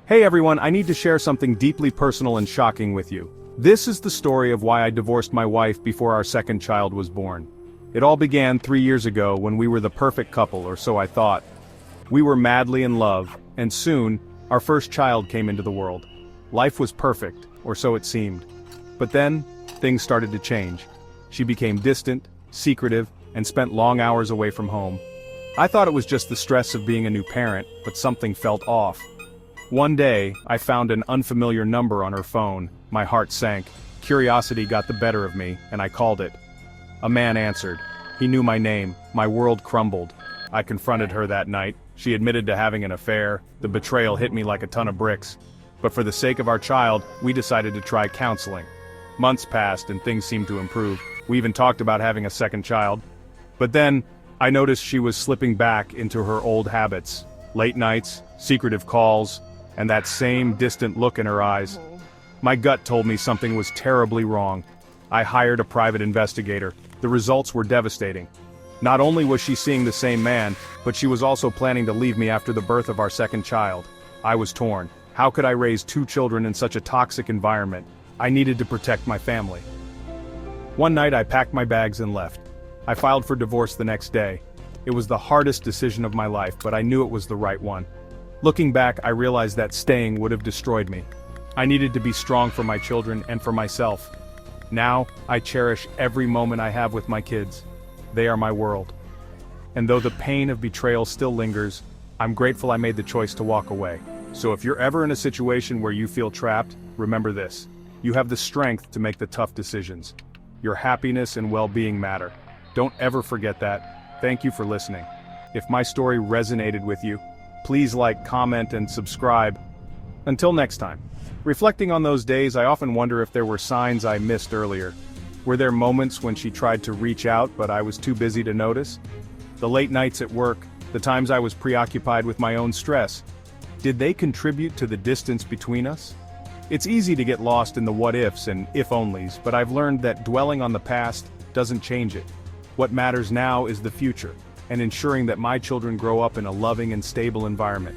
Hey everyone, I need to share something deeply personal and shocking with you. This is the story of why I divorced my wife before our second child was born. It all began 3 years ago when we were the perfect couple, or so I thought. We were madly in love, and soon, our first child came into the world. Life was perfect, or so it seemed. But then, things started to change. She became distant, secretive, and spent long hours away from home. I thought it was just the stress of being a new parent, but something felt off. One day, I found an unfamiliar number on her phone. My heart sank. Curiosity got the better of me, and I called it. A man answered. He knew my name. My world crumbled. I confronted her that night. She admitted to having an affair. The betrayal hit me like a ton of bricks. But for the sake of our child, we decided to try counseling. Months passed and things seemed to improve. We even talked about having a second child. But then, I noticed she was slipping back into her old habits. Late nights, secretive calls, and that same distant look in her eyes. My gut told me something was terribly wrong. I hired a private investigator. The results were devastating. Not only was she seeing the same man, but she was also planning to leave me after the birth of our second child. I was torn. How could I raise 2 children in such a toxic environment? I needed to protect my family. One night I packed my bags and left. I filed for divorce the next day. It was the hardest decision of my life, but I knew it was the right one. Looking back, I realized that staying would have destroyed me. I needed to be strong for my children and for myself. Now, I cherish every moment I have with my kids. They are my world. And though the pain of betrayal still lingers, I'm grateful I made the choice to walk away. So if you're ever in a situation where you feel trapped, remember this. You have the strength to make the tough decisions. Your happiness and well-being matter. Don't ever forget that. Thank you for listening. If my story resonated with you, please like, comment, and subscribe. Until next time. Reflecting on those days, I often wonder if there were signs I missed earlier. Were there moments when she tried to reach out but I was too busy to notice? The late nights at work, the times I was preoccupied with my own stress. Did they contribute to the distance between us? It's easy to get lost in the what-ifs and if-onlys, but I've learned that dwelling on the past doesn't change it. What matters now is the future, and ensuring that my children grow up in a loving and stable environment.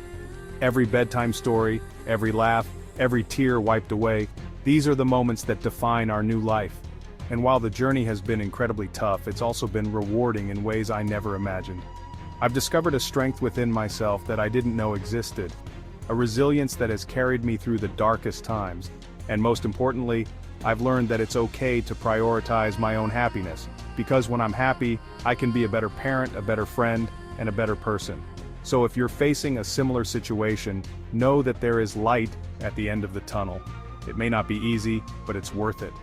Every bedtime story, every laugh, every tear wiped away, these are the moments that define our new life. And while the journey has been incredibly tough, it's also been rewarding in ways I never imagined. I've discovered a strength within myself that I didn't know existed, a resilience that has carried me through the darkest times, and most importantly, I've learned that it's okay to prioritize my own happiness, because when I'm happy, I can be a better parent, a better friend, and a better person. So if you're facing a similar situation, know that there is light at the end of the tunnel. It may not be easy, but it's worth it.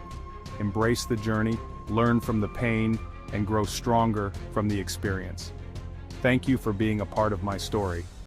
Embrace the journey, learn from the pain, and grow stronger from the experience. Thank you for being a part of my story.